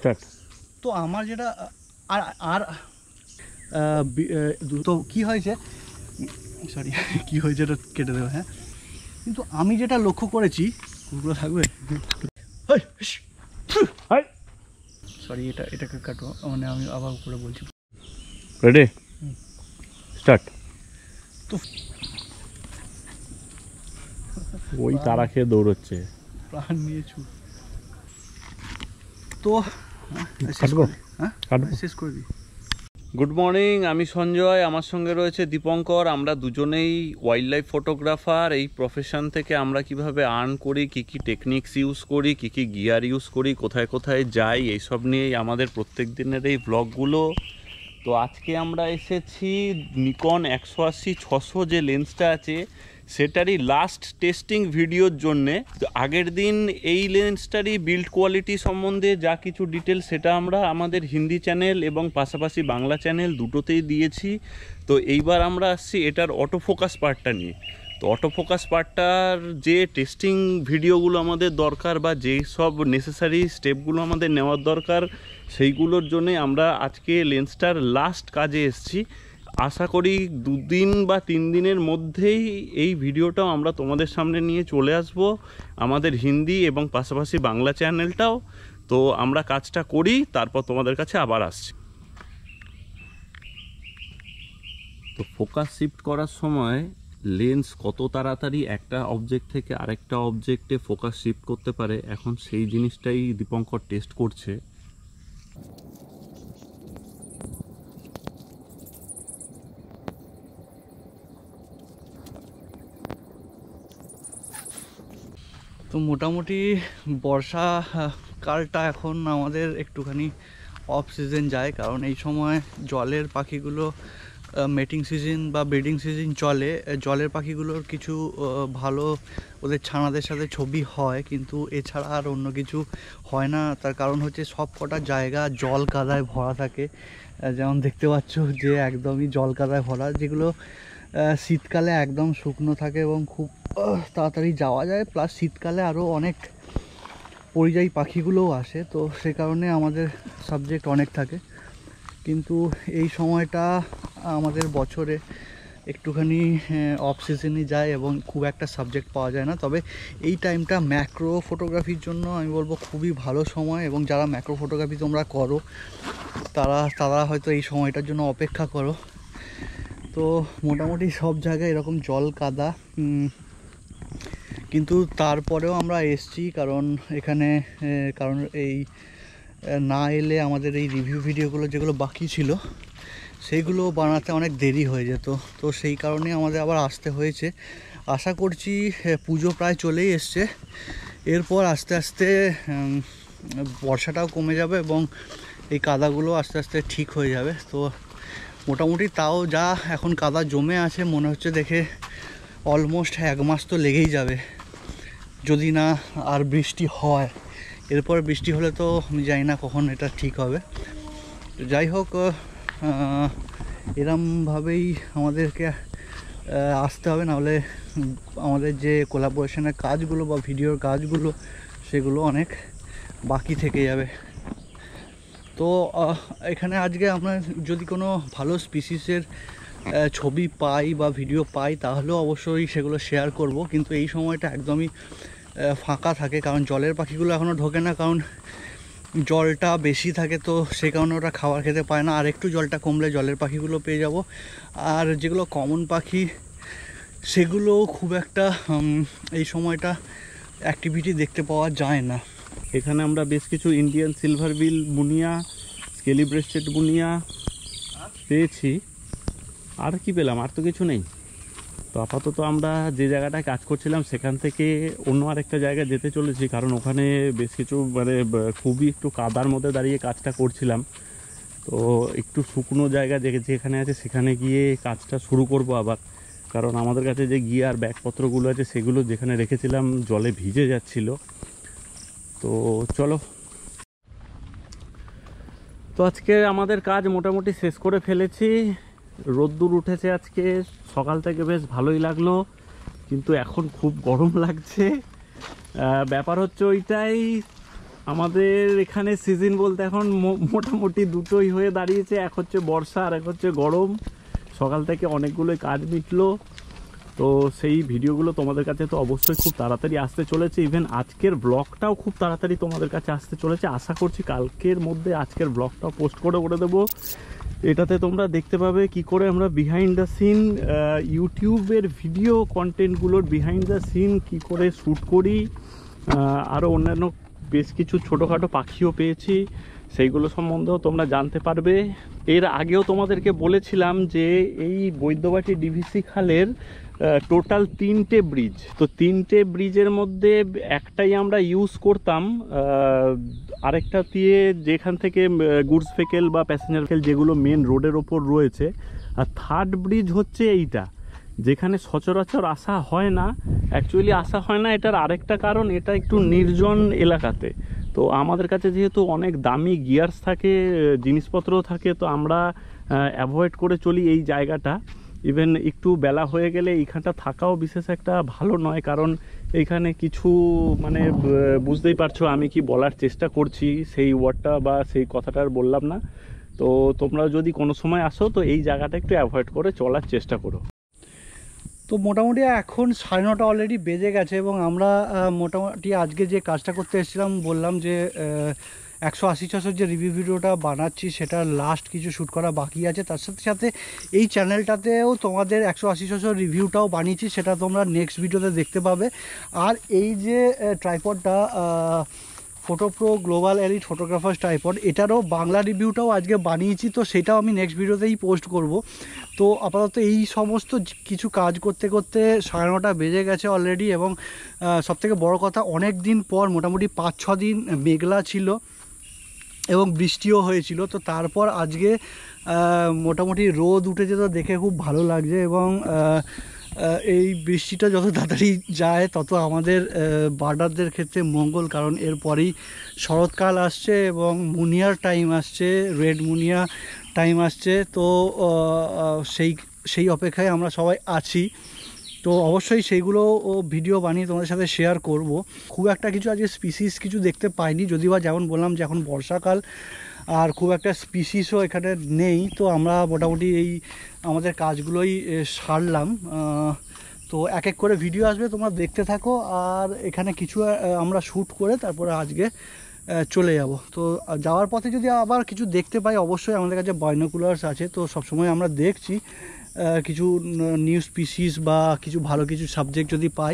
Start. তো আমার যেটা আর আর তো কী হয়েছে, সরি কী হয়েছে এটা কেটে দেবে। হ্যাঁ, কিন্তু আমি যেটা লক্ষ্য করেছি, কুকুরগুলো থাকবে, সরি এটাকে কাটো, মানে আমি আবার করে বলছি। Ready, start. তো ওই তারা খেয়ে দৌড়চ্ছে, প্রাণ নিয়েছু। তো শেষ করে দিই। গুড মর্নিং, আমি সঞ্জয়, আমার সঙ্গে রয়েছে দীপঙ্কর। আমরা দুজনেই ওয়াইল্ড লাইফ ফটোগ্রাফার। এই প্রফেশন থেকে আমরা কিভাবে আর্ন করি, কী কী টেকনিক্স ইউজ করি, কী কী গিয়ার ইউজ করি, কোথায় কোথায় যাই, এইসব নিয়েই আমাদের প্রত্যেক দিনের এই ব্লগগুলো। তো আজকে আমরা এসেছি নিকন 180-600 যে লেন্সটা আছে সেটারই লাস্ট টেস্টিং ভিডিওর জন্যে। তো আগের দিন এই লেন্সটারই বিল্ড কোয়ালিটি সম্বন্ধে যা কিছু ডিটেলস সেটা আমরা আমাদের হিন্দি চ্যানেল এবং পাশাপাশি বাংলা চ্যানেল দুটোতেই দিয়েছি। তো এইবার আমরা আসছি এটার অটোফোকাস পার্টটা নিয়ে। তো অটোফোকাস পার্টটার যে টেস্টিং ভিডিওগুলো আমাদের দরকার বা যেই সব নেসেসারি স্টেপগুলো আমাদের নেওয়ার দরকার সেইগুলোর জন্যে আমরা আজকে লেন্সটার লাস্ট কাজে এসেছি। আশা করি 2 দিন বা 3 দিনের মধ্যেই এই ভিডিওটাও আমরা তোমাদের সামনে নিয়ে চলে আসব, আমাদের হিন্দি এবং পাশাপাশি বাংলা চ্যানেলটাও। তো আমরা কাজটা করি, তারপর তোমাদের কাছে আবার আসছি। তো ফোকাস শিফট করার সময় লেন্স কত তাড়াতাড়ি একটা অবজেক্ট থেকে আরেকটা অবজেক্টে ফোকাস শিফট করতে পারে, এখন সেই জিনিসটাই দীপঙ্কর টেস্ট করছে। তো মোটামুটি বর্ষাকালটা এখন আমাদের একটুখানি অফ সিজন যায়, কারণ এই সময় জলের পাখিগুলো মেটিং সিজন বা ব্রিডিং সিজন চলে। জলের পাখিগুলোর কিছু ভালো ওদের ছানাদের সাথে ছবি হয়, কিন্তু এছাড়া আর অন্য কিছু হয় না। তার কারণ হচ্ছে সব কটা জায়গা জল কাদায় ভরা থাকে, যেমন দেখতে পাচ্ছ যে একদমই জল কাদায় ভরা, যেগুলো শীতকালে একদম শুকনো থাকে এবং খুব তাড়াতাড়ি যাওয়া যায়। প্লাস শীতকালে আরও অনেক পরিযায়ী পাখিগুলোও আসে, তো সে কারণে আমাদের সাবজেক্ট অনেক থাকে। কিন্তু এই সময়টা আমাদের বছরে একটুখানি অফ সিজনই যায় এবং খুব একটা সাবজেক্ট পাওয়া যায় না। তবে এই টাইমটা ম্যাক্রো ফটোগ্রাফির জন্য আমি বলবো খুবই ভালো সময়, এবং যারা ম্যাক্রো ফটোগ্রাফি তোমরা করো তারা হয়তো এই সময়টার জন্য অপেক্ষা করো। তো মোটামুটি সব জায়গায় এরকম জল কাদা, কিন্তু তারপরেও আমরা এসছি, কারণ এখানে এই না এলে আমাদের এই রিভিউ ভিডিওগুলো যেগুলো বাকি ছিল সেইগুলো বানাতে অনেক দেরি হয়ে যেত। তো সেই কারণে আমাদের আবার আসতে হয়েছে। আশা করছি পুজো প্রায় চলেই এসছে, এরপর আস্তে আস্তে বর্ষাটাও কমে যাবে এবং এই কাদাগুলো আস্তে আস্তে ঠিক হয়ে যাবে। তো মোটামুটি তাও যা এখন কাদা জমে আছে মনে হচ্ছে দেখে অলমোস্ট 1 মাস তো লেগেই যাবে, যদি না আর বৃষ্টি হয়। এরপর বৃষ্টি হলে তো আমি জানি না কখন এটা ঠিক হবে। তো যাই হোক, এরমভাবেই আমাদেরকে আসতে হবে, নাহলে আমাদের যে কোলাবোরেশনের কাজগুলো বা ভিডিওর কাজগুলো সেগুলো অনেক বাকি থেকে যাবে। তো এখানে আজকে আমরা যদি কোনো ভালো স্পিসিসের ছবি পাই বা ভিডিও পাই তাহলেও অবশ্যই সেগুলো শেয়ার করব, কিন্তু এই সময়টা একদমই ফাঁকা থাকে, কারণ জলের পাখিগুলো এখনও ঢোকে না, কারণ জলটা বেশি থাকে, তো সেই কারণে ওরা খাবার খেতে পায় না। আর একটু জলটা কমলে জলের পাখিগুলো পেয়ে যাব। আর যেগুলো কমন পাখি সেগুলো খুব একটা এই সময়টা অ্যাক্টিভিটি দেখতে পাওয়া যায় না। এখানে আমরা বেশ কিছু ইন্ডিয়ান সিলভার বিল বুনিয়া, স্কেলি ব্রেস্টেড বুনিয়া পেয়েছি। আর কি পেলাম? আর তো কিছু নেই। তো আপাতত আমরা যে জায়গাটায় কাজ করছিলাম সেখান থেকে অন্য আরেকটা জায়গায় যেতে চলেছি, কারণ ওখানে বেশ কিছু মানে খুবই একটু কাদার মধ্যে দাঁড়িয়ে কাজটা করছিলাম। তো একটু শুকনো জায়গা যেখানে আছে সেখানে গিয়ে কাজটা শুরু করব আবার, কারণ আমাদের কাছে যে গিয়ার ব্যাগপত্রগুলো আছে সেগুলো যেখানে রেখেছিলাম জলে ভিজে যাচ্ছিল। তো চলো। তো আজকে আমাদের কাজ মোটামুটি শেষ করে ফেলেছি। রোদ্দুর উঠেছে আজকে, সকাল থেকে বেশ ভালোই লাগলো, কিন্তু এখন খুব গরম লাগছে। ব্যাপার হচ্ছে ওইটাই, আমাদের এখানে সিজন বলতে এখন মোটামুটি দুটোই হয়ে দাঁড়িয়েছে, এক হচ্ছে বর্ষা আর এক হচ্ছে গরম। সকাল থেকে অনেকগুলোই কাজ মিটলো, তো সেই ভিডিওগুলো তোমাদের কাছে তো অবশ্যই খুব তাড়াতাড়ি আসতে চলেছে। ইভেন আজকের ব্লগটাও খুব তাড়াতাড়ি তোমাদের কাছে আসতে চলেছে, আশা করছি কালকের মধ্যে আজকের ব্লগটাও পোস্ট করে দেবো। এটাতে তোমরা দেখতে পাবে কি করে আমরা বিহাইন্ড দ্য সিন ইউটিউবের ভিডিও কন্টেন্টগুলোর বিহাইন্ড দ্য সিন কি করে শ্যুট করি। আরও অন্যান্য বেশ কিছু ছোটোখাটো পাখিও পেয়েছি, সেইগুলো সম্বন্ধেও তোমরা জানতে পারবে। এর আগেও তোমাদেরকে বলেছিলাম যে এই বৈদ্যবাটি ডিভিসি খালের টোটাল 3টে ব্রিজ, তো 3টে ব্রিজের মধ্যে একটাই আমরা ইউজ করতাম, আরেকটা দিয়ে যেখান থেকে গুডস ভেহিকেল বা প্যাসেঞ্জার ভেহিকেল যেগুলো মেন রোডের ওপর রয়েছে, আর থার্ড ব্রিজ হচ্ছে এইটা যেখানে সচরাচর আসা হয় না। অ্যাকচুয়ালি আসা হয় না, এটার আরেকটা কারণ, এটা একটু নির্জন এলাকাতে। তো আমাদের কাছে যেহেতু অনেক দামি গিয়ার্স থাকে, জিনিসপত্র থাকে, তো আমরা অ্যাভয়েড করে চলি এই জায়গাটা। ইভেন একটু বেলা হয়ে গেলে এইখানটা থাকাও বিশেষ একটা ভালো নয়, কারণ এইখানে কিছু মানে বুঝতেই পারছো আমি কি বলার চেষ্টা করছি, সেই ওয়ার্ডটা বা সেই কথাটা আর বললাম না। তো তোমরা যদি কোনো সময় আসো তো এই জায়গাটা একটু অ্যাভয়েড করে চলার চেষ্টা করো। তো মোটামুটি এখন 9:30 অলরেডি বেজে গেছে, এবং আমরা মোটামুটি আজকে যে কাজটা করতে এসেছিলাম, বললাম যে 180-600 যে রিভিউ ভিডিওটা বানাচ্ছি সেটা লাস্ট কিছু শ্যুট করা বাকি আছে। তার সাথে সাথে এই চ্যানেলটাতেও তোমাদের 180-600 রিভিউটাও বানিয়েছি, সেটা তোমরা নেক্সট ভিডিওতে দেখতে পাবে। আর এই যে ট্রাইপডটা ফটোপ্রো গ্লোবাল এলিট ফটোগ্রাফার্স ট্রাইপড, এটারও বাংলা রিভিউটাও আজকে বানিয়েছি, তো সেটাও আমি নেক্সট ভিডিওতেই পোস্ট করব। তো আপাতত এই সমস্ত কিছু কাজ করতে করতে 9:30 বেজে গেছে অলরেডি, এবং সবথেকে বড় কথা অনেক দিন পর মোটামুটি 5-6 দিন মেঘলা ছিল এবং বৃষ্টিও হয়েছিল, তো তারপর আজকে মোটামুটি রোদ উঠেছে, তো দেখে খুব ভালো লাগছে। এবং এই বৃষ্টিটা যত তাড়াতাড়ি যায় তত আমাদের বার্ডারদের ক্ষেত্রে মঙ্গল, কারণ এরপরেই শরৎকাল আসছে এবং মুনিয়ার টাইম আসছে, রেড মুনিয়া টাইম আসছে। তো সেই অপেক্ষায় আমরা সবাই আছি। তো অবশ্যই সেইগুলো ভিডিও বানিয়ে তোমাদের সাথে শেয়ার করব। খুব একটা কিছু আজকে স্পিসিস কিছু দেখতে পাইনি, যদিও বা যেমন বললাম যে এখন বর্ষাকাল আর খুব একটা স্পিসিসও এখানে নেই। তো আমরা মোটামুটি এই আমাদের কাজগুলোই সারলাম। তো এক এক করে ভিডিও আসবে, তোমরা দেখতে থাকো। আর এখানে কিছু আমরা শ্যুট করে তারপরে আজকে চলে যাব। তো যাওয়ার পথে যদি আবার কিছু দেখতে পাই, অবশ্যই আমাদের কাছে বাইনোকুলার্স আছে, তো সবসময় আমরা দেখছি কিছু নিউ স্পিসিস বা কিছু ভালো কিছু সাবজেক্ট যদি পাই।